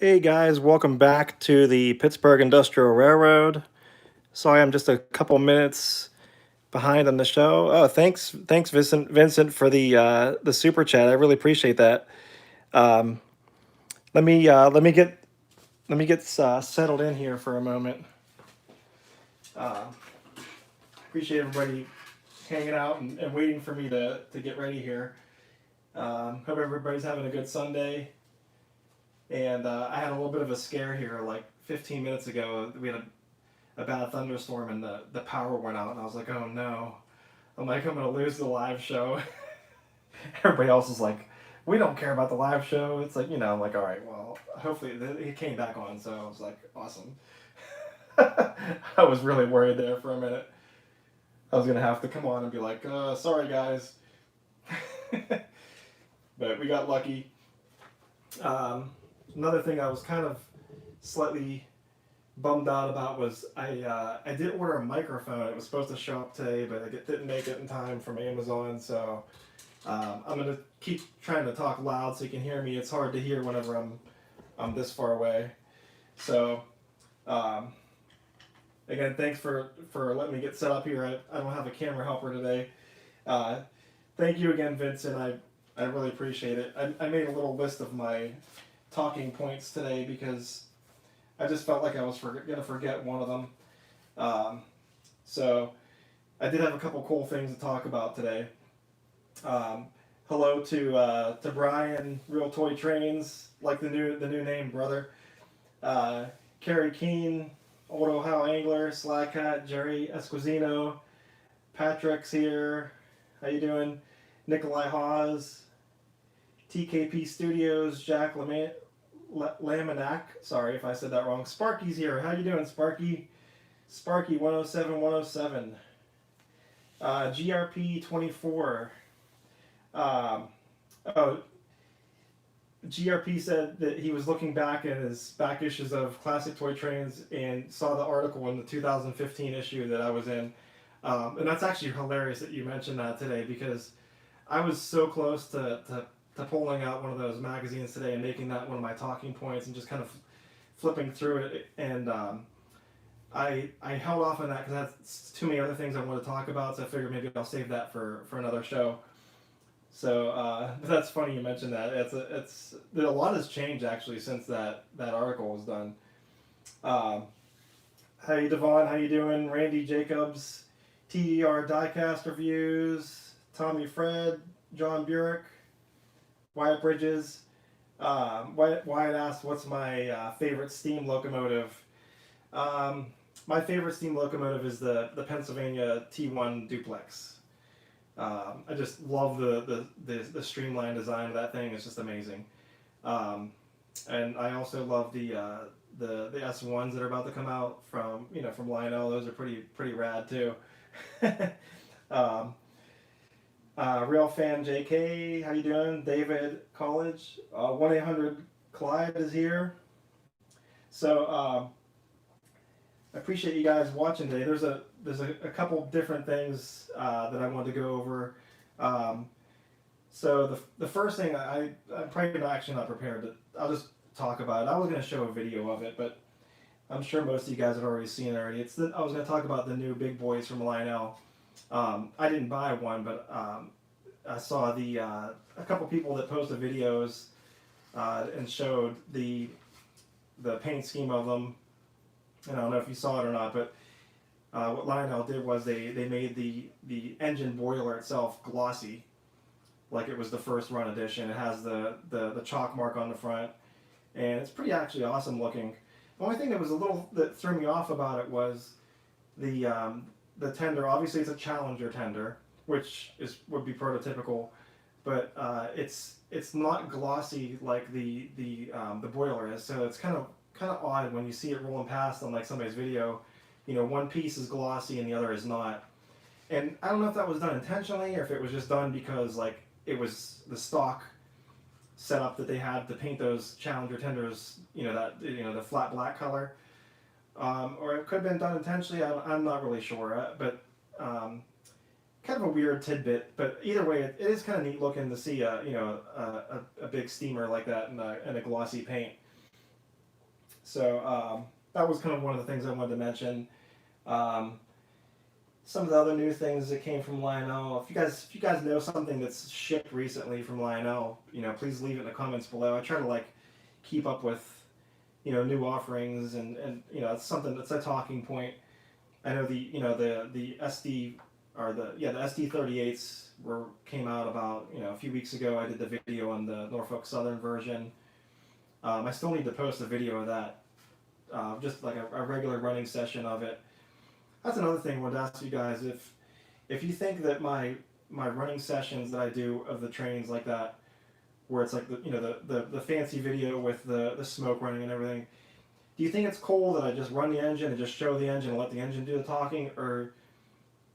Hey guys, welcome back to the Pittsburgh Industrial Railroad. Sorry, I'm just a couple minutes behind on the show. Oh, thanks, Vincent, for the super chat. I really appreciate that. Um, let me get settled in here for a moment. Uh, Appreciate everybody hanging out and waiting for me to get ready here. Hope everybody's having a good Sunday. And I had a little bit of a scare here, like 15 minutes ago. We had a bad thunderstorm and the power went out, and I was like, oh no. I'm like, I'm gonna lose the live show. Everybody else is like, we don't care about the live show. It's like, I'm like, all right, well, hopefully it came back on, so I was like, awesome. I was really worried there for a minute. I was gonna have to come on and be like, sorry guys. But we got lucky. Another thing I was kind of slightly bummed out about was I did order a microphone. It was supposed to show up today, but I didn't make it in time from Amazon. So I'm gonna keep trying to talk loud so you can hear me. It's hard to hear whenever I'm this far away. So um, again, thanks for letting me get set up here. I don't have a camera helper today. Uh, Thank you again, Vincent. I really appreciate it. I made a little list of my talking points today because I just felt like I was going to forget one of them. So I did have a couple cool things to talk about today. Hello to Brian, Real Toy Trains, like the new name, brother. Kerry Keene, Old Ohio Angler, Slycat, Jerry Esquizino, Patrick's here. How you doing? Nikolai Hawes, TKP Studios, Jack Laminac. Sorry if I said that wrong. Sparky's here. How you doing, Sparky? Sparky 107 107. GRP 24. Oh, GRP said that he was looking back at his back issues of Classic Toy Trains and saw the article in the 2015 issue that I was in. And that's actually hilarious that you mentioned that today because I was so close to pulling out one of those magazines today and making that one of my talking points and just kind of flipping through it. And I held off on that because that's too many other things I want to talk about. So I figured maybe I'll save that for another show. So that's funny you mentioned that. It's a lot has changed actually since that article was done. Hey Devon, how you doing? Randy Jacobs, TDR Diecast Reviews, Tommy Fred, John Burek, Wyatt Bridges. Wyatt asked, "What's my favorite steam locomotive?" My favorite steam locomotive is the Pennsylvania T1 duplex. I just love the streamlined design of that thing. It's just amazing. And I also love the S1s that are about to come out from Lionel. Those are pretty rad too. Real fan JK, how you doing? David College, 1-800 Clyde is here. So I appreciate you guys watching today. There's a couple different things that I wanted to go over. So the first thing I'm probably actually not prepared, but I'll just talk about it. I was going to show a video of it, but I'm sure most of you guys have already seen it already. I was going to talk about the new big boys from Lionel. I didn't buy one, but I saw a couple people that posted videos and showed the paint scheme of them. And I don't know if you saw it or not, but what Lionel did was they made the engine boiler itself glossy, like it was the first run edition. It has the chalk mark on the front, and it's pretty actually awesome looking. The only thing that threw me off about it was the tender. Obviously, it's a Challenger tender, which would be prototypical, but it's not glossy like the boiler is. So it's kind of odd when you see it rolling past on like somebody's video. One piece is glossy and the other is not. And I don't know if that was done intentionally or if it was just done because like it was the stock setup that they had to paint those Challenger tenders. The flat black color. Or it could have been done intentionally. I'm not really sure, but kind of a weird tidbit. But either way, it is kind of neat looking to see a big steamer like that in a glossy paint. So that was kind of one of the things I wanted to mention. Um, some of the other new things that came from Lionel. If you guys know something that's shipped recently from Lionel, please leave it in the comments below. I try to like keep up with new offerings, and it's something that's a talking point. I know the SD or the SD38s came out about a few weeks ago. I did the video on the Norfolk Southern version. I still need to post a video of that, just like a regular running session of it. That's another thing I wanted to ask you guys, if you think that my running sessions that I do of the trains like that, where it's like the fancy video with the smoke running and everything, do you think it's cool that I just run the engine and just show the engine and let the engine do the talking, or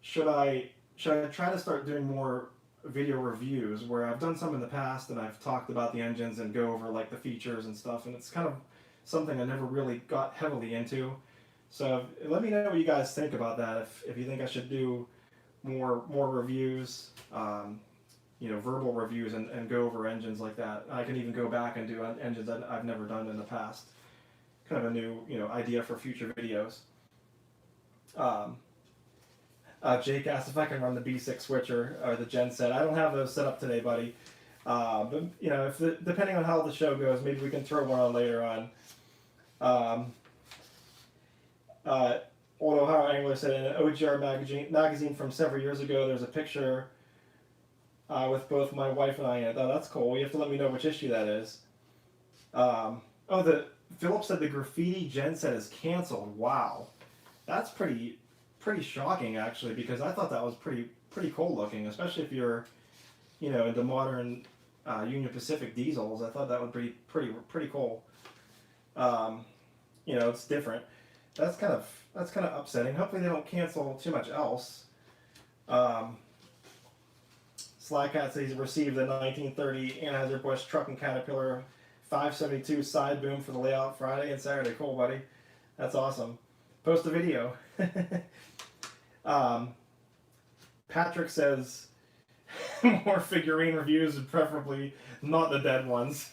should I try to start doing more video reviews where I've done some in the past and I've talked about the engines and go over like the features and stuff, and it's kind of something I never really got heavily into. So let me know what you guys think about that. If you think I should do more reviews, verbal reviews, and go over engines like that. I can even go back and do engines that I've never done in the past. Kind of a new idea for future videos. Jake asked if I can run the B6 switcher or the gen set. I don't have those set up today, buddy. But if depending on how the show goes, maybe we can throw one on later on. Old Ohio Angler said in an OGR magazine from several years ago, there's a picture with both my wife and I in it. Oh, that's cool. You have to let me know which issue that is. Philip said the graffiti gen set is canceled. Wow, that's pretty shocking actually, because I thought that was pretty cool looking, especially if you're into modern Union Pacific diesels. I thought that would be pretty cool. It's different. That's kind of upsetting. Hopefully they don't cancel too much else. Slycat says he's received the 1930 Anheuser-Busch Truck and Caterpillar 572 side boom for the layout Friday and Saturday. Cool, buddy. That's awesome. Post a video. Patrick says more figurine reviews, and preferably not the dead ones.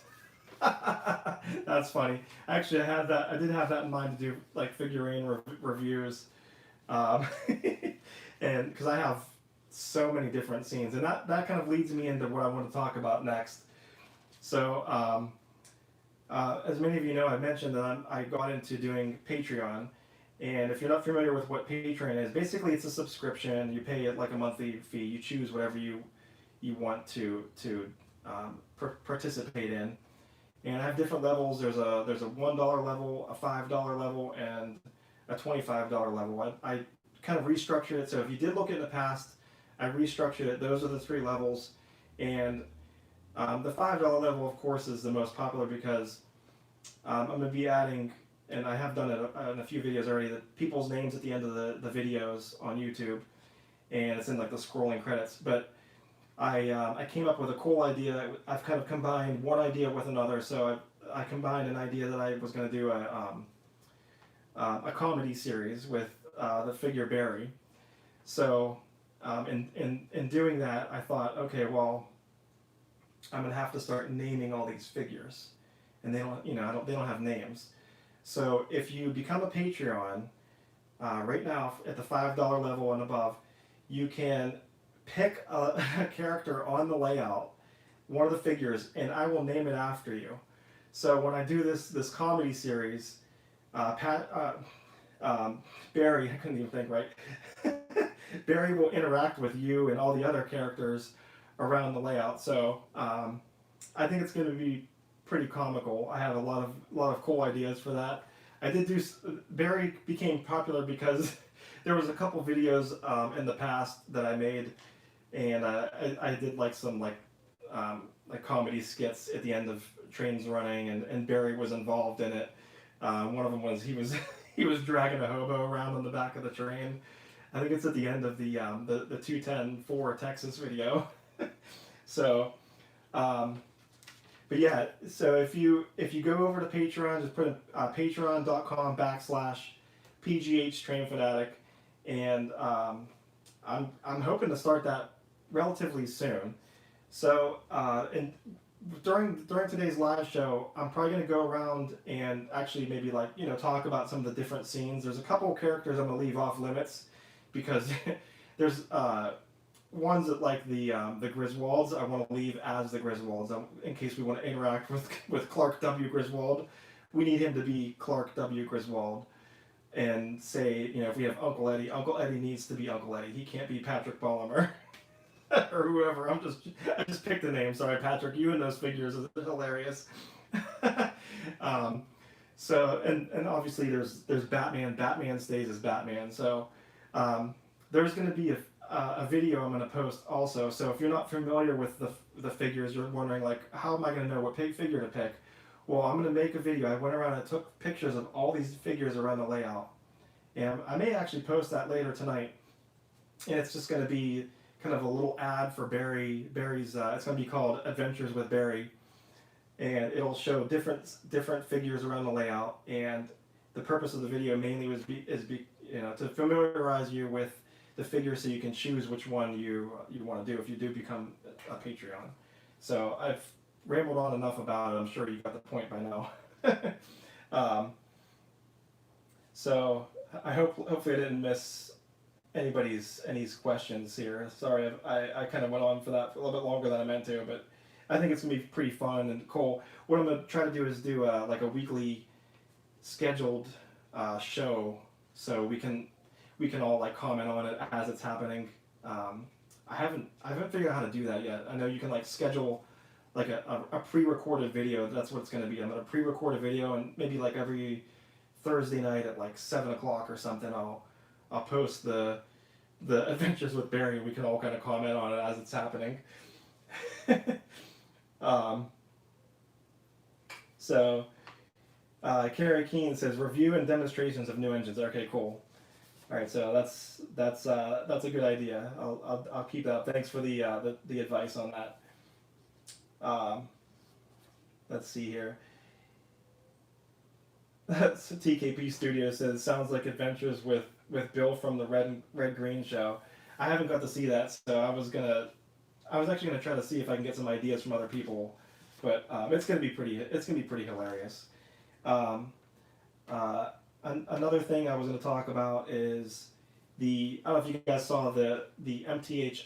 That's funny. Actually, I did have that in mind to do like figurine reviews, and because I have so many different scenes, and that kind of leads me into what I want to talk about next. So, as many of you know, I mentioned that I got into doing Patreon, and if you're not familiar with what Patreon is, basically it's a subscription. You pay it like a monthly fee. You choose whatever you want to participate in. And I have different levels. There's a $1 level, a $5 level, and a $25 level. I kind of restructured it. So if you did look at it in the past, I restructured it. Those are the three levels. And the $5 level, of course, is the most popular because I'm going to be adding, and I have done it in a few videos already, that people's names at the end of the videos on YouTube. And it's in like the scrolling credits. But I came up with a cool idea. I've kind of combined one idea with another. So I combined an idea that I was going to do a comedy series with the figure Barry. So in doing that, I thought, okay, well, I'm going to have to start naming all these figures, and they don't have names. So if you become a Patreon right now at the $5 level and above, you can pick a character on the layout, one of the figures, and I will name it after you. So when I do this comedy series, Barry, I couldn't even think right. Barry will interact with you and all the other characters around the layout. So I think it's going to be pretty comical. I have a lot of cool ideas for that. I did do. Barry became popular because there was a couple videos in the past that I made. And I did like some like comedy skits at the end of trains running, and Barry was involved in it. One of them was he was dragging a hobo around on the back of the train. I think it's at the end of the 210-4 Texas video. So, but yeah. So if you go over to Patreon, just put in patreon.com/Pghtrainfanatic, and I'm hoping to start that relatively soon. So, and during today's live show, I'm probably gonna go around and actually maybe like talk about some of the different scenes. There's a couple of characters I'm gonna leave off limits because there's ones that like the Griswolds I want to leave as the Griswolds in case we want to interact with Clark W. Griswold. We need him to be Clark W. Griswold and say if we have Uncle Eddie needs to be Uncle Eddie. He can't be Patrick Bollinger. Or whoever. I just picked a name. Sorry, Patrick. You and those figures is hilarious. um, so and obviously there's Batman. Batman stays as Batman. So there's going to be a video I'm going to post also. So if you're not familiar with the figures, you're wondering like how am I going to know what figure to pick? Well, I'm going to make a video. I went around and took pictures of all these figures around the layout, and I may actually post that later tonight. And it's just going to be kind of a little ad for Barry's. It's going to be called Adventures with Barry, and it'll show different figures around the layout. And the purpose of the video mainly is to familiarize you with the figures so you can choose which one you want to do if you do become a Patreon. So I've rambled on enough about it. I'm sure you got the point by now. So I hopefully I didn't miss anybody's questions here. Sorry, I kind of went on for that for a little bit longer than I meant to, but I think it's gonna be pretty fun and cool. What I'm gonna try to do is do like a weekly scheduled show, so we can all like comment on it as it's happening. I haven't figured out how to do that yet. I know you can like schedule like a pre-recorded video. That's what it's gonna be. I'm gonna pre-record a video, and maybe like every Thursday night at like 7 o'clock or something, I'll post the Adventures with Barry. We can all kind of comment on it as it's happening. So Carrie Keene says review and demonstrations of new engines. Okay, cool. All right, so that's a good idea. I'll keep that up. Thanks for the advice on that. Let's see here. TKP Studio says sounds like Adventures with Bill from the Red Green show. I haven't got to see that, so I was actually gonna try to see if I can get some ideas from other people, but it's gonna be pretty hilarious. Another thing I was gonna talk about is I don't know if you guys saw the MTH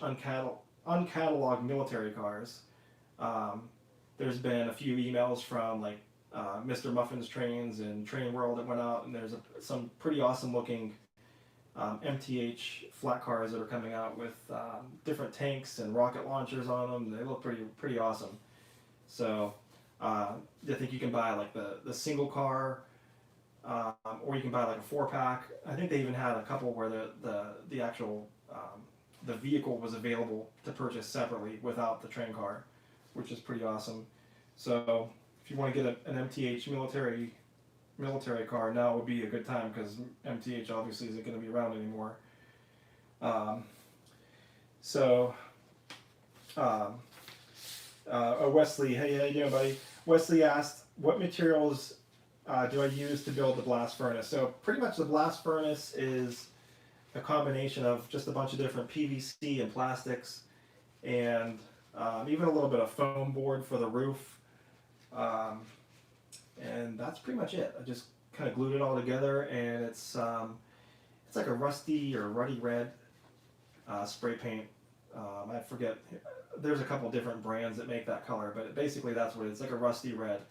uncataloged military cars. There's been a few emails from like Mr. Muffin's Trains and Train World that went out, and there's some pretty awesome looking MTH flat cars that are coming out with different tanks and rocket launchers on them. They look pretty awesome. So I think you can buy like the single car, or you can buy like a 4-pack. I think they even had a couple where the actual the vehicle was available to purchase separately without the train car, which is pretty awesome. So if you want to get an MTH military car, now would be a good time because MTH obviously isn't going to be around anymore. Wesley, hey, how you doing, buddy? Wesley asked, what materials do I use to build the blast furnace? So pretty much the blast furnace is a combination of just a bunch of different PVC and plastics, and even a little bit of foam board for the roof. And that's pretty much it. I just kind of glued it all together, and it's like a rusty or ruddy red spray paint. I forget. There's a couple different brands that make that color, but basically that's what it's like, a rusty red,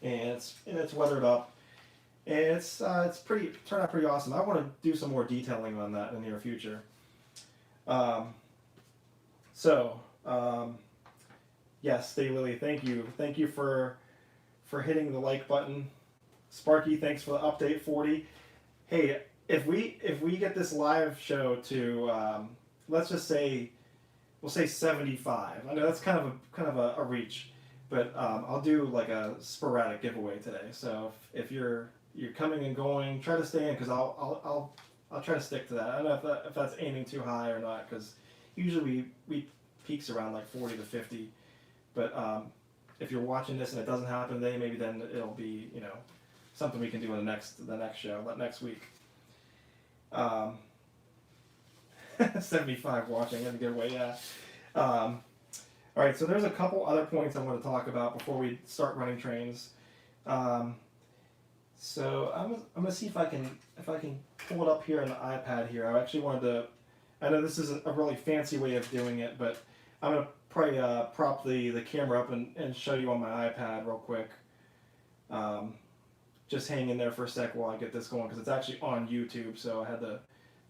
and it's weathered up, and it's turned out pretty awesome. I want to do some more detailing on that in the near future. Yes, Stay Lily, thank you for hitting the like button. Sparky, thanks for the update 40. Hey, if we get this live show to let's just say we'll say 75. I know that's kind of a reach, but I'll do like a sporadic giveaway today. So if you're coming and going, try to stay in because I'll try to stick to that. I don't know if that's aiming too high or not, because usually we peaks around like 40 to 50. But if you're watching this and it doesn't happen today, maybe then it'll be something we can do in the next show, next week. 75 watching in a good way, yeah. All right, so there's a couple other points I want to talk about before we start running trains. Um, so I'm gonna see if I can pull it up here on the iPad here. I actually wanted to. I know this isn't a really fancy way of doing it, but I'm gonna probably prop the camera up and show you on my iPad real quick. Um, just hang in there for a sec while I get this going because it's actually on YouTube. So I had to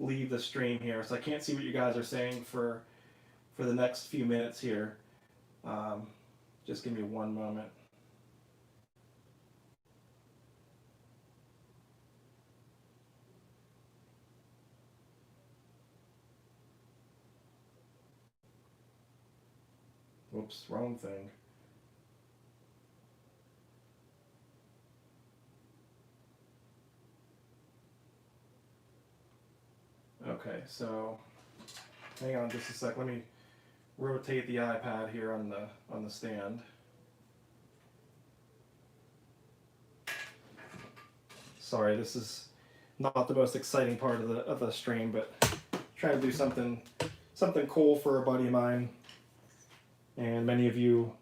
leave the stream here, so I can't see what you guys are saying for the next few minutes here. Just give me one moment. Whoops, wrong thing. Okay, so hang on just a sec. Let me rotate the iPad here on the stand. Sorry, this is not the most exciting part of the stream, but trying to do something cool for a buddy of mine, and many of you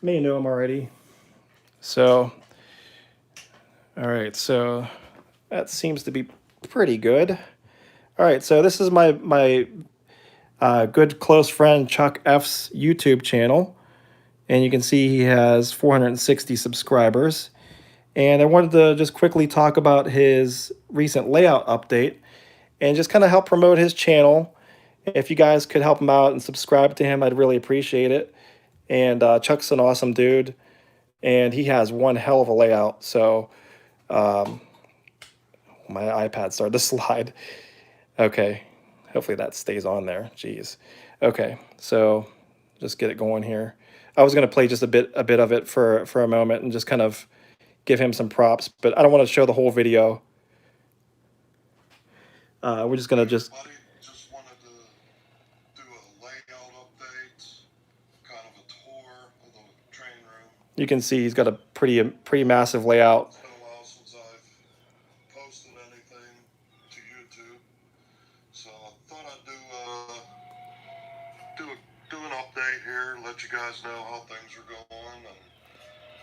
may know him already. So, all right, so that seems to be pretty good. All right, so this is my good close friend Chuck F's YouTube channel, and you can see he has 460 subscribers. And I wanted to just quickly talk about his recent layout update and just kind of help promote his channel. If you guys could help him out and subscribe to him, I'd really appreciate it. And Chuck's an awesome dude, and he has one hell of a layout. So my iPad started to slide. Okay, hopefully that stays on there. Jeez. Okay, so just get it going here. I was going to play just a bit of it for a moment and just kind of give him some props, but I don't want to show the whole video. We're just going to just wanted to do a layout update, kind of a tour of the train room. You can see he's got a pretty massive layout. It's been a while since I've posted anything to YouTube, so I thought I'd do an update here, let you guys know how things are going and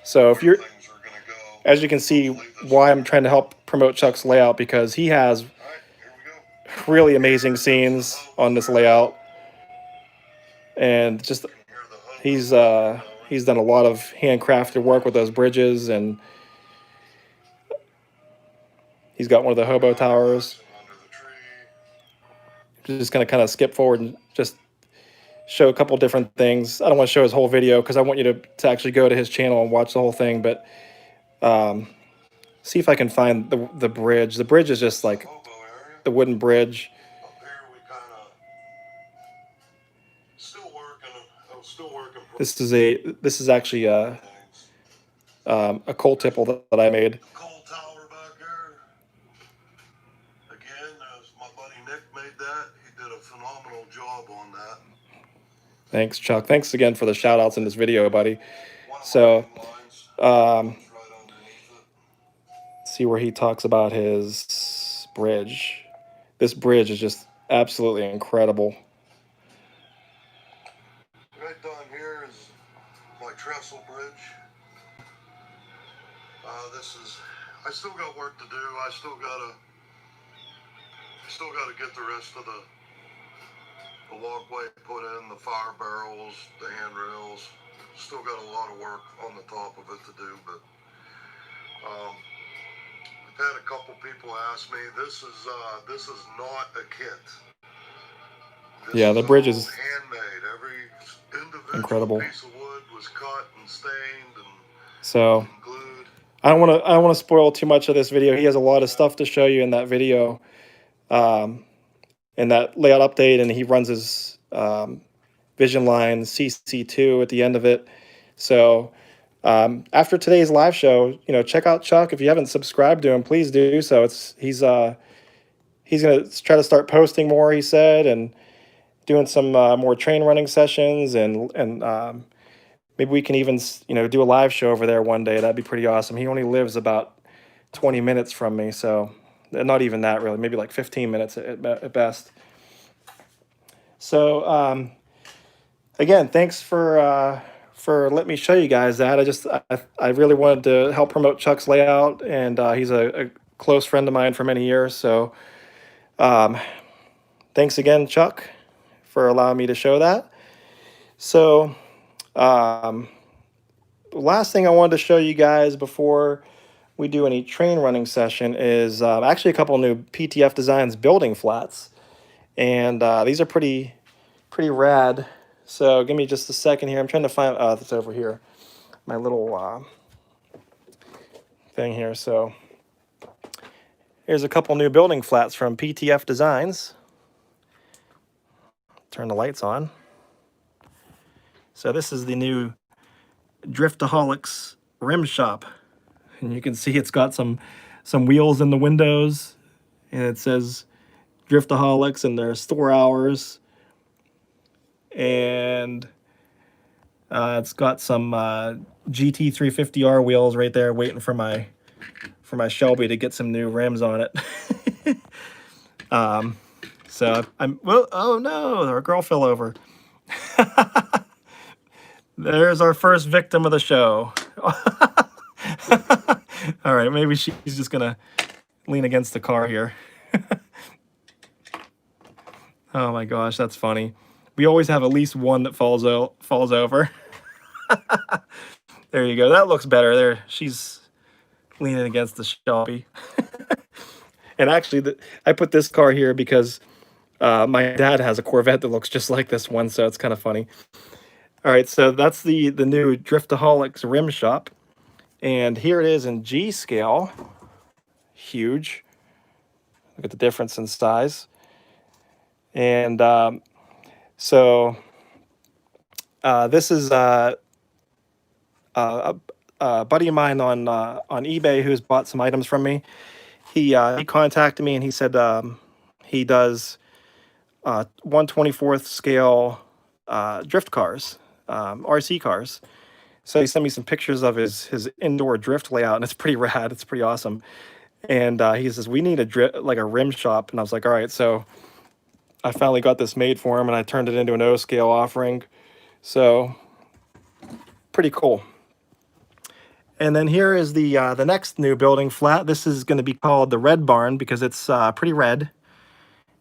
so if you're, things are gonna go. as you can see, why I'm trying to help promote Chuck's layout, because he has really amazing scenes on this layout, and just he's done a lot of handcrafted work with those bridges, and he's got one of the hobo towers. Just gonna kind of skip forward and just show a couple different things. I don't want to show his whole video because I want you to actually go to his channel and watch the whole thing, but see if I can find the bridge. The bridge is just like the wooden bridge. Up here we kind of still working. This is actually a coal tipple that I made. Coal tower back there. Again, my buddy Nick made that. He did a phenomenal job on that. Thanks, Chuck. Thanks again for the shout outs in this video, buddy. So see where he talks about his bridge. This bridge is just absolutely incredible. Right down here is my trestle bridge. I still got work to do. I still gotta get the rest of the walkway put in, the fire barrels, the handrails. Still got a lot of work on the top of it to do, but I've had a couple people ask me. This is not a kit. Yeah, the bridge is handmade. Every individual incredible piece of wood was cut and stained and so glued. I don't want to spoil too much of this video. He has a lot of stuff to show you in that video, in that layout update, and he runs his vision line CC2 at the end of it. So after today's live show, check out Chuck. If you haven't subscribed to him, please do so. He's gonna try to start posting more, he said, and doing some more train running sessions, and maybe we can even do a live show over there one day. That'd be pretty awesome. He only lives about 20 minutes from me, so not even that really, maybe like 15 minutes at best. So again, thanks for letting me show you guys that. I really wanted to help promote Chuck's layout, and he's a close friend of mine for many years. So um, thanks again, Chuck, for allowing me to show that. So um, last thing I wanted to show you guys before we do any train running session is actually a couple new PTF Designs building flats, and these are pretty rad. So give me just a second here. I'm trying to find it's over here, my little thing here. So here's a couple new building flats from PTF Designs. Turn the lights on. So this is the new Driftaholics rim shop, and you can see it's got some wheels in the windows, and it says Driftaholics and their store hours, and it's got some GT350R wheels right there waiting for my Shelby to get some new rims on it. So well, oh no, our girl fell over. There's our first victim of the show. All right, maybe she's just gonna lean against the car here. Oh my gosh, that's funny. We always have at least one that falls over. There you go. That looks better. There, she's leaning against the Shelby. And actually, I put this car here because my dad has a Corvette that looks just like this one, so it's kind of funny. All right, so that's the new Driftaholics rim shop, and here it is in G scale. Huge. Look at the difference in size. And this is a buddy of mine on eBay who's bought some items from me. He contacted me and he said he does 1/24th scale drift cars, RC cars. So he sent me some pictures of his indoor drift layout, and it's pretty rad. It's pretty awesome. And he says we need a rim shop, and I was like, all right. So I finally got this made for him, and I turned it into an O scale offering. So pretty cool. And then here is the next new building flat. This is going to be called the Red Barn because it's pretty red,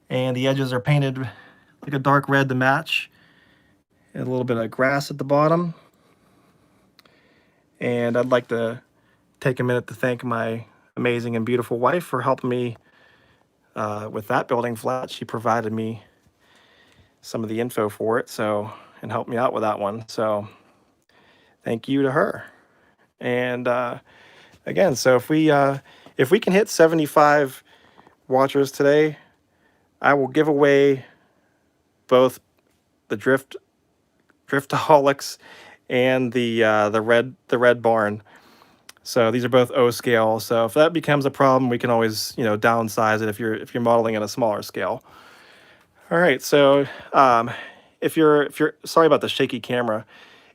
and the edges are painted like a dark red to match. And a little bit of grass at the bottom. And I'd like to take a minute to thank my amazing and beautiful wife for helping me with that building flat. She provided me some of the info for it, and helped me out with that one. So thank you to her. And again, so if we can hit 75 watchers today, I will give away both the Driftaholics and the Red Barn. So these are both O scale. So if that becomes a problem, we can always downsize it if you're modeling at a smaller scale. All right. So if you're sorry about the shaky camera.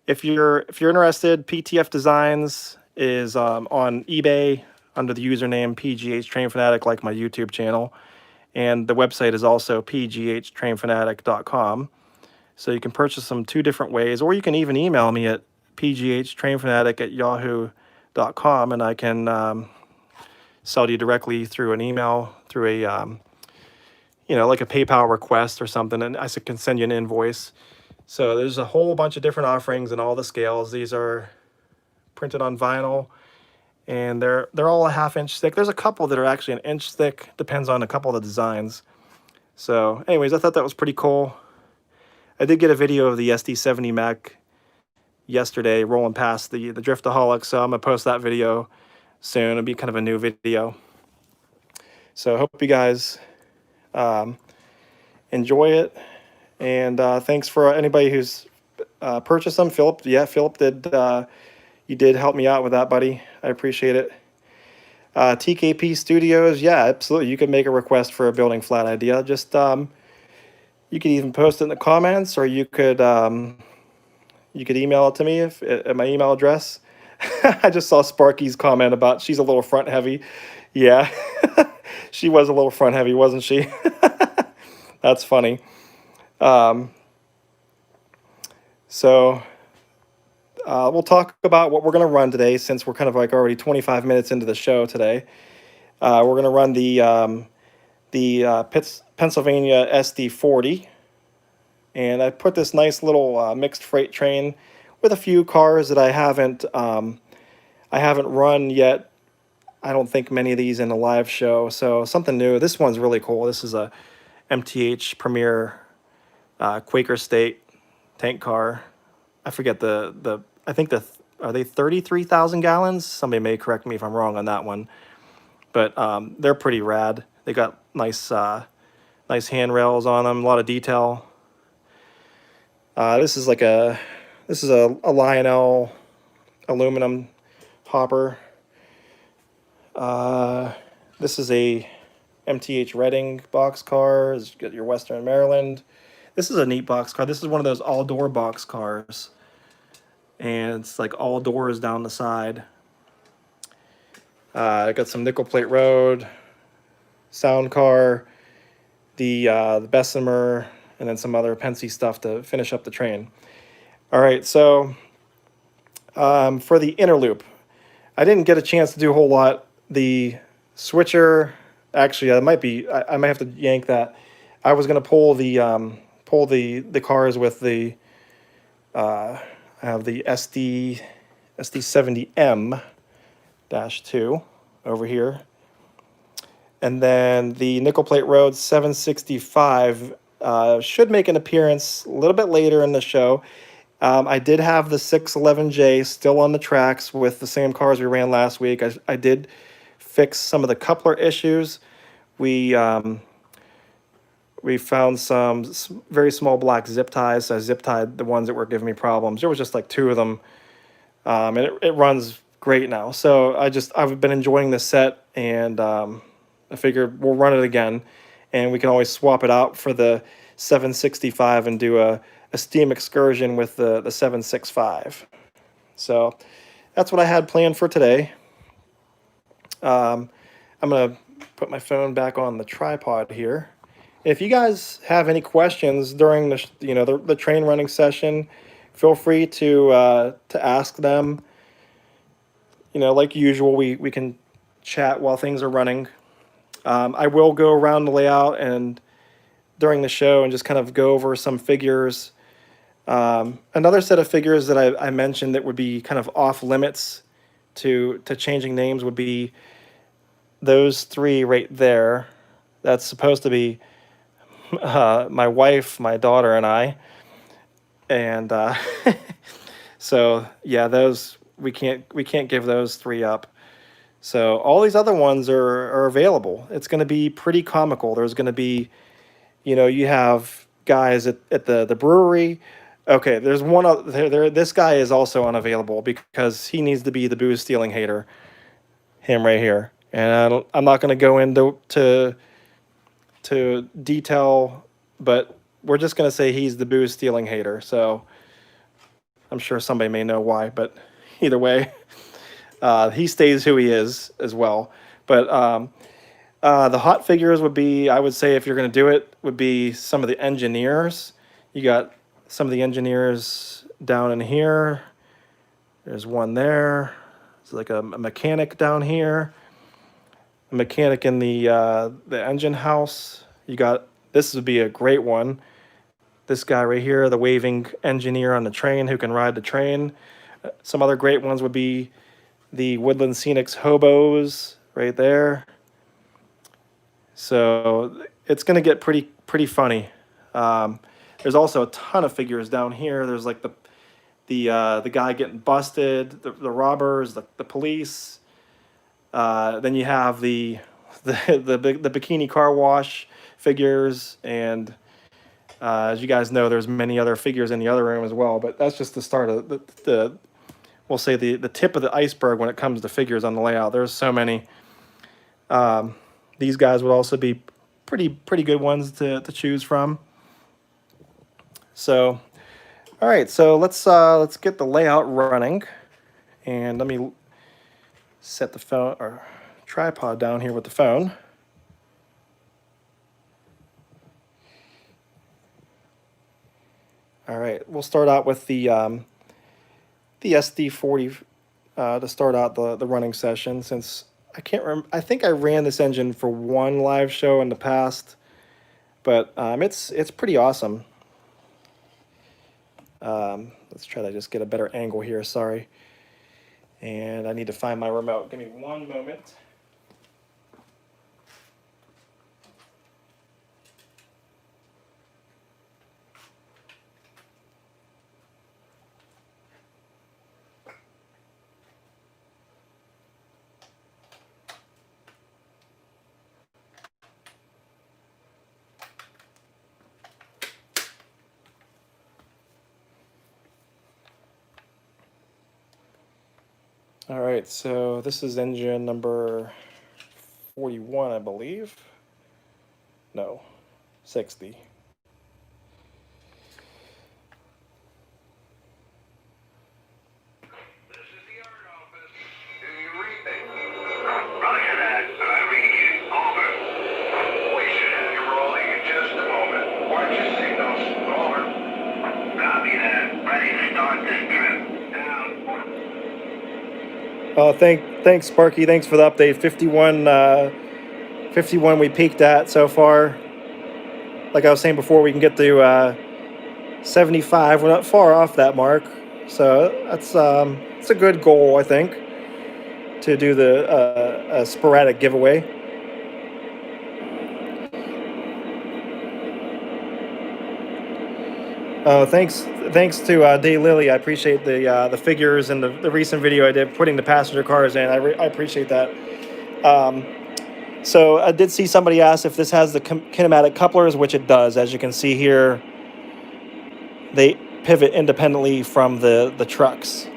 If you're interested, PTF Designs is on eBay under the username Pghtrainfanatic, like my YouTube channel, and the website is also pghtrainfanatic.com. So you can purchase them two different ways, or you can even email me at pghtrainfanatic@yahoo.com, and I can sell to you directly through an email, through a like a PayPal request or something, and I can send you an invoice. So there's a whole bunch of different offerings in all the scales. These are printed on vinyl, and they're all a 1/2 inch thick. There's a couple that are actually an inch thick, depends on a couple of the designs. So anyways, I thought that was pretty cool. I did get a video of the SD70 Mac yesterday rolling past the Driftaholic, so I'm going to post that video soon. It'll be kind of a new video. So I hope you guys enjoy it. And thanks for anybody who's purchased them. Philip, yeah, Philip did. You did help me out with that, buddy. I appreciate it. TKP Studios, yeah, absolutely. You could make a request for a building flat idea. Just you could even post it in the comments, or you could email it to me at my email address. I just saw Sparky's comment about she's a little front heavy. Yeah, she was a little front heavy, wasn't she? That's funny. So we'll talk about what we're going to run today, since we're kind of like already 25 minutes into the show today. We're going to run the Pennsylvania SD40, and I put this nice little mixed freight train with a few cars that I haven't run yet. I don't think many of these in a live show, so something new. This one's really cool. This is a MTH Premier Quaker State tank car. I forget I think are they 33,000 gallons? Somebody may correct me if I'm wrong on that one, but they're pretty rad. They got nice handrails on them, a lot of detail. This is a Lionel aluminum hopper. This is a MTH Reading boxcar. It's got your Western Maryland. This is a neat boxcar. This is one of those all-door boxcars, and it's like all doors down the side. I got some nickel plate road, sound car, the Bessemer, and then some other Pensy stuff to finish up the train. All right, so for the inner loop, I didn't get a chance to do a whole lot. The switcher, actually, I might have to yank that. I was gonna pull the cars with the I have the SD70M-2 over here, and then the nickel plate road 765 should make an appearance a little bit later in the show. I did have the 611J still on the tracks with the same cars we ran last week. I did fix some of the coupler issues. We found some very small black zip ties. So I zip tied the ones that were giving me problems. There was just like 2 of them, and it runs great now. So I've been enjoying this set, and I figured we'll run it again, and we can always swap it out for the 765 and do a steam excursion with the 765. So that's what I had planned for today. I'm gonna put my phone back on the tripod here. If you guys have any questions during the train running session, feel free to ask them. Like usual, we can chat while things are running. I will go around the layout and during the show and just kind of go over some figures. Another set of figures that I mentioned that would be kind of off limits to changing names would be those 3 right there. That's supposed to be my wife, my daughter, and I. And so yeah, those we can't give those 3 up. So all these other ones are available. It's going to be pretty comical. There's going to be, you have guys at the brewery. Okay, there's one there. This guy is also unavailable because he needs to be the booze stealing hater. Him right here, and I'm not going to go into detail, but we're just going to say he's the booze stealing hater. So I'm sure somebody may know why, but either way, he stays who he is as well. But the hot figures would be, I would say, if you're going to do it, would be some of the engineers. You got some of the engineers down in here. There's one there. It's like a mechanic down here. A mechanic in the engine house. You got, this would be a great one. This guy right here, the waving engineer on the train who can ride the train. Some other great ones would be the Woodland Scenics hobos right there. So it's going to get pretty funny. There's also a ton of figures down here. There's like the guy getting busted, the robbers, the police. Then you have the bikini car wash figures, and as you guys know, there's many other figures in the other room as well. But that's just the start of we'll say the tip of the iceberg when it comes to figures on the layout. There's so many. These guys would also be pretty good ones to choose from. So, all right, so let's get the layout running, and let me set the phone or tripod down here with the phone. All right, we'll start out with the SD40 to start out the running session. Since I can't remember, I think I ran this engine for one live show in the past, but it's pretty awesome. Let's try to just get a better angle here. Sorry, and I need to find my remote. Give me one moment. All right, so this is engine number 41, I believe. No, 60. Oh, thanks, Sparky. Thanks for the update. 51 we peaked at so far. Like I was saying before, we can get to 75. We're not far off that mark, so that's it's a good goal, I think, to do the a sporadic giveaway. Thanks to Daylily. I appreciate the figures and the recent video I did putting the passenger cars in. I appreciate that. So I did see somebody ask if this has the kinematic couplers, which it does. As you can see here, they pivot independently from the trucks.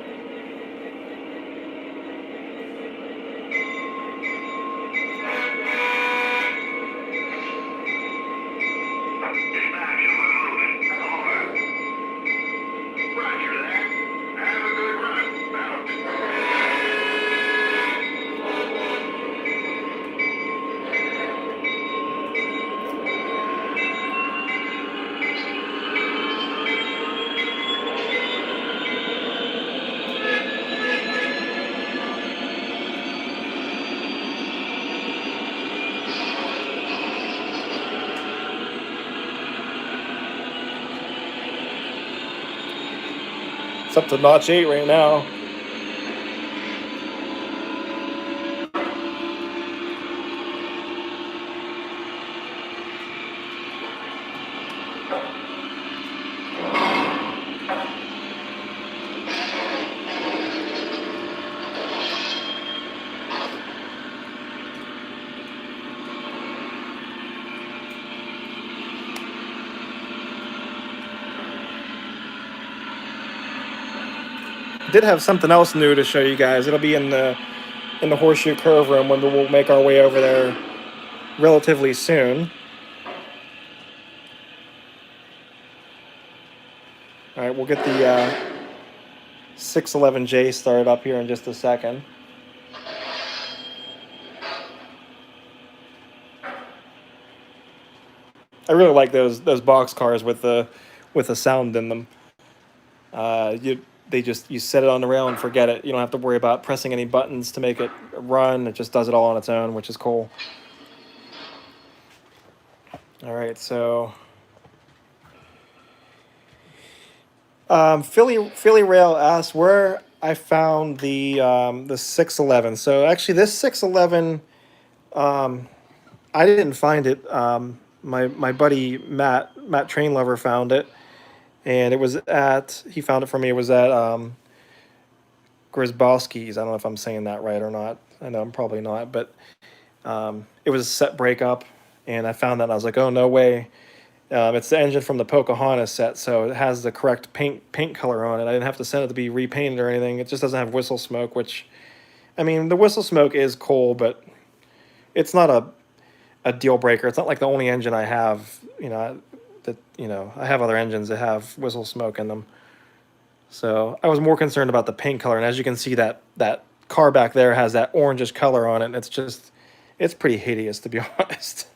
It's up to notch 8 right now. Did have something else new to show you guys. It'll be in the horseshoe curve room when we'll make our way over there relatively soon. All right, we'll get the 611J started up here in just a second. I really like those box cars with the sound in them. You set it on the rail and forget it. You don't have to worry about pressing any buttons to make it run. It just does it all on its own, which is cool. All right, so Philly Rail asked where I found the 611. So actually, this 611, I didn't find it. My buddy Matt Train Lover found it. And he found it for me. It was at Grisbowski's. I don't know if I'm saying that right or not. I know I'm probably not, but it was a set breakup, and I found that and I was like, oh, no way. It's the engine from the Pocahontas set, so it has the correct paint color on it. I didn't have to send it to be repainted or anything. It just doesn't have whistle smoke, which, I mean, the whistle smoke is cool, but it's not a deal breaker. It's not like the only engine I have, I have other engines that have whistle smoke in them. So I was more concerned about the paint color. And as you can see, that car back there has that orangish color on it. And it's pretty hideous, to be honest.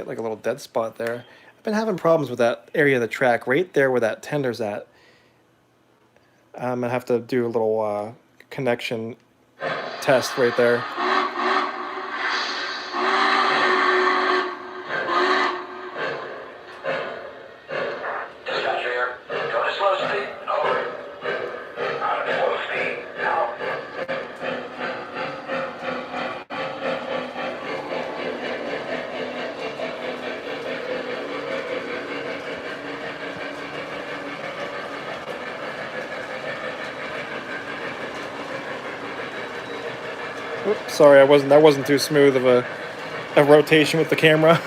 hit like a little dead spot there. I've been having problems with that area of the track, right there where that tender's at. I'm gonna have to do a little connection test right there. Oops, sorry, that wasn't too smooth of a rotation with the camera.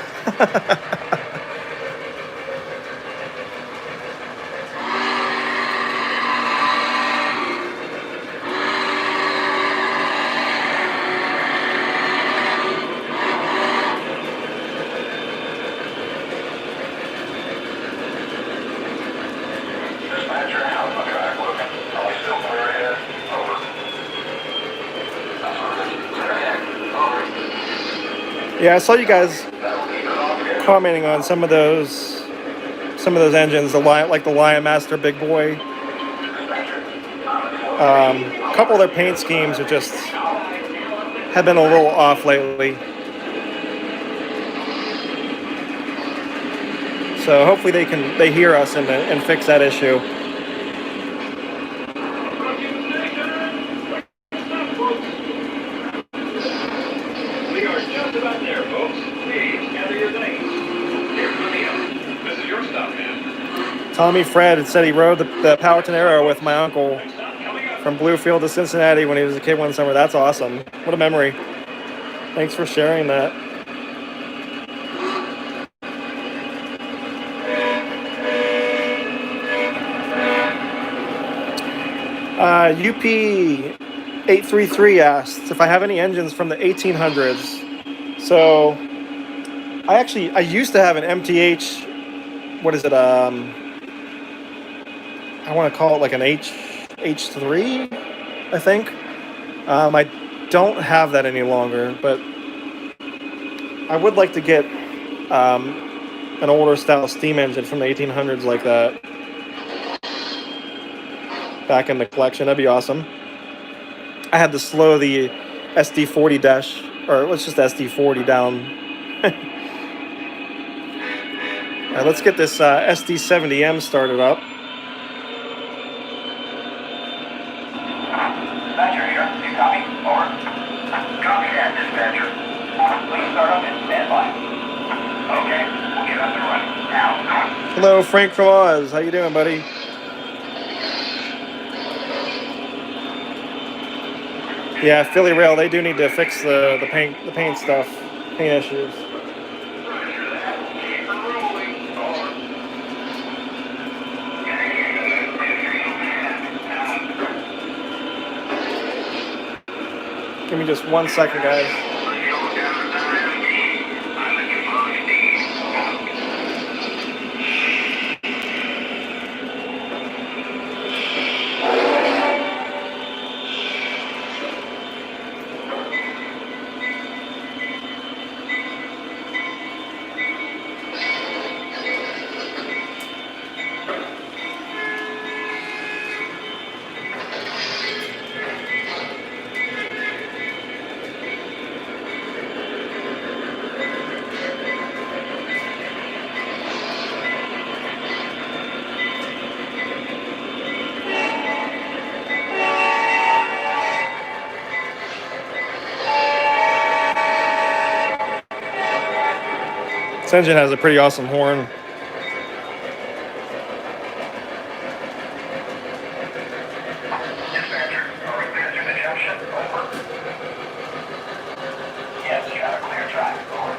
Yeah, I saw you guys commenting on some of those engines, like the Lion Master Big Boy. A couple of their paint schemes are just have been a little off lately. So hopefully they hear us and fix that issue. We are just about there, folks. Please gather your things. Here's the deal. This is your stop, man. Tommy Fred had said he rode the Pghtrainfanatic Arrow with my uncle from Bluefield to Cincinnati when he was a kid one summer. That's awesome. What a memory. Thanks for sharing that. UP833 asked if I have any engines from the 1800s. So I used to have an MTH, what is it, I want to call it like an H3, I think. I don't have that any longer, but I would like to get an older style steam engine from the 1800s like that back in the collection. That'd be awesome. I had to slow the SD40 dash, or let's just SD40 down. All right, let's get this SD70M started up. Dispatcher here. Do you copy? Over. Copy that, dispatcher. Please start up and stand by. Okay, we'll get up and running now. Hello, Frank from Oz. How you doing, buddy? Yeah, Philly Rail, they do need to fix the paint stuff, paint issues. Give me just 1 second, guys. This engine has a pretty awesome horn. Dispatcher, are we clear through the junction? Over. Yes, you have a clear track. Over.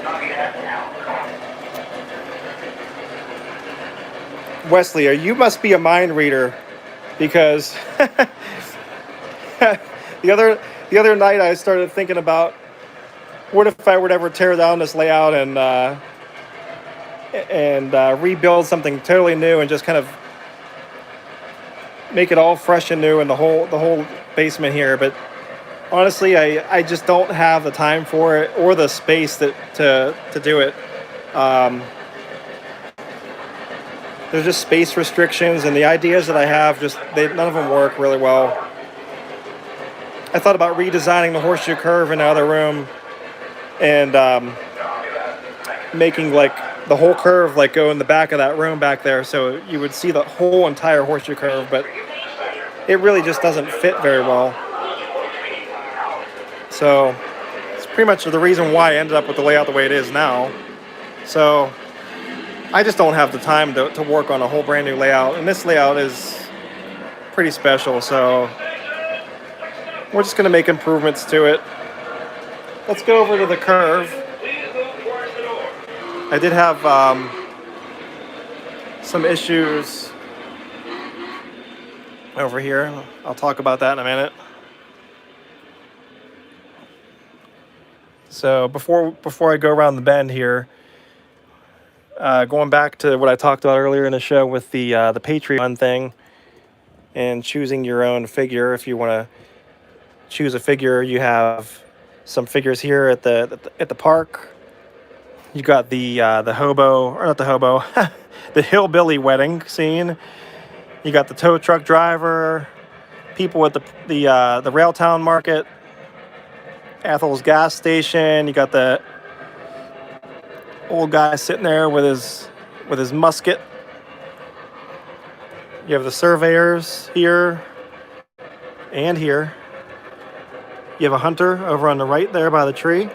Copy that now. Wesley, you must be a mind reader, because the other night I started thinking about, what if I would ever tear down this layout and rebuild something totally new and just kind of make it all fresh and new and the whole basement here. But honestly, I just don't have the time for it or the space to do it. Um, there's just space restrictions, and the ideas that I have none of them work really well. I thought about redesigning the horseshoe curve in the other room and making like the whole curve like go in the back of that room back there, so you would see the whole entire horseshoe curve, but it really just doesn't fit very well. So it's pretty much the reason why I ended up with the layout the way it is now. So I just don't have the time to work on a whole brand new layout, and this layout is pretty special, so we're just going to make improvements to it. Let's go over to the curve. I did have some issues over here. I'll talk about that in a minute. So before I go around the bend here, going back to what I talked about earlier in the show with the Patreon thing and choosing your own figure. If you want to choose a figure, you have some figures here at the park. You got the hobo, or not the hobo, the hillbilly wedding scene. You got the tow truck driver, people at the Railtown Market, Ethel's gas station. You got the old guy sitting there with his musket. You have the surveyors here and here. You have a hunter over on the right there by the tree.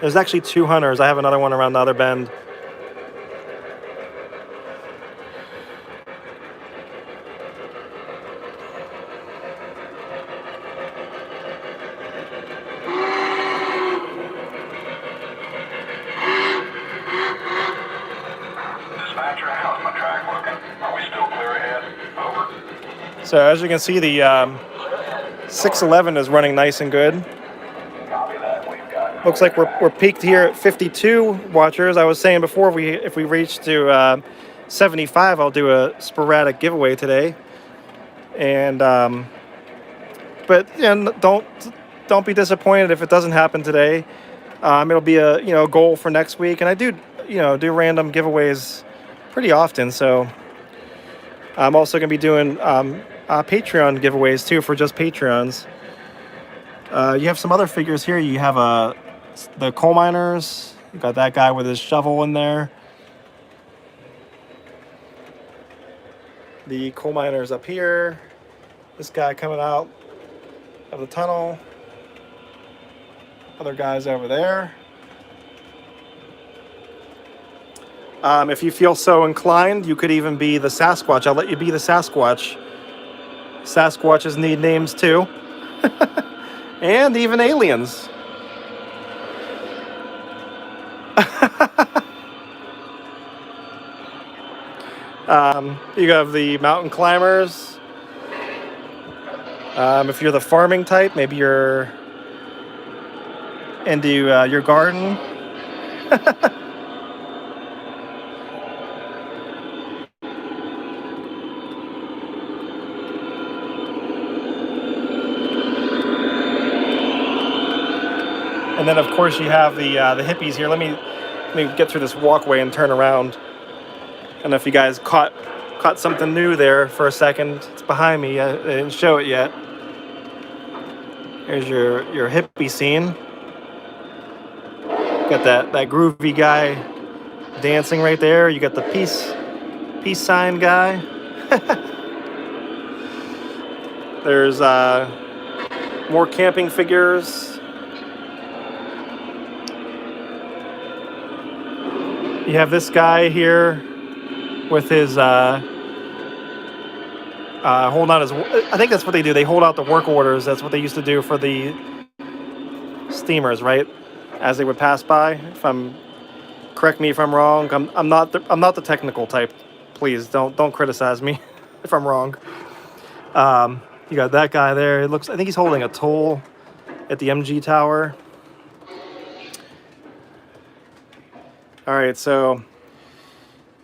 There's actually 2 hunters. I have another one around the other bend. Dispatcher, how's my track looking? Are we still clear ahead? Over. So as you can see, the 611 is running nice and good. Copy that. We've got. Looks like we're peaked here at 52 watchers. I was saying before, if we reach to 75, I'll do a sporadic giveaway today. And but don't be disappointed if it doesn't happen today. It'll be a goal for next week, and I do do random giveaways pretty often. So I'm also gonna be doing Patreon giveaways too for just Patreons. You have some other figures here. You have the coal miners. You got that guy with his shovel in there. The coal miners up here. This guy coming out of the tunnel. Other guys over there. If you feel so inclined, you could even be the Sasquatch. I'll let you be the Sasquatch. Sasquatches need names too. And even aliens. You have the mountain climbers. If you're the farming type, maybe you're into your garden. And then, of course, you have the hippies here. Let me get through this walkway and turn around. I don't know if you guys caught something new there for a second. It's behind me. I didn't show it yet. Here's your hippie scene. Got that groovy guy dancing right there. You got the peace sign guy. There's more camping figures. You have this guy here with his holding out his. I think that's what they do. They hold out the work orders. That's what they used to do for the steamers, right? As they would pass by. Correct me if I'm wrong. I'm not the technical type. Please don't criticize me if I'm wrong. You got that guy there. I think he's holding a toll at the MG Tower. All right, so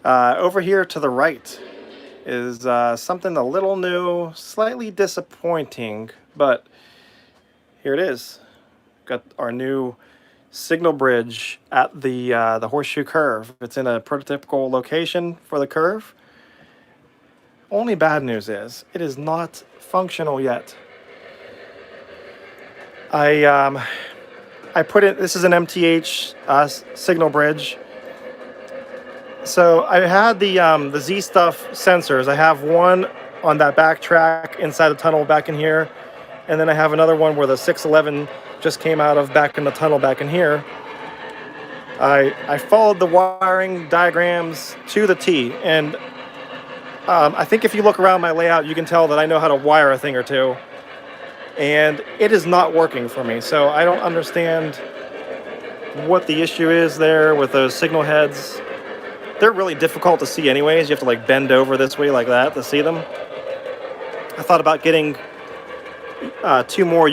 over here to the right, is something a little new, slightly disappointing, but here it is. Got our new signal bridge at the horseshoe curve. It's in a prototypical location for the curve. Only bad news is it is not functional yet. I put in, this is an MTH signal bridge. So I had the Z stuff sensors. I have one on that back track inside the tunnel back in here, and then I have another one where the 611 just came out of back in the tunnel back in here. I followed the wiring diagrams to the T, and I think if you look around my layout, you can tell that I know how to wire a thing or two, and it is not working for me. So I don't understand what the issue is there with those signal heads. They're really difficult to see anyways. You have to like bend over this way like that to see them. I thought about getting 2 more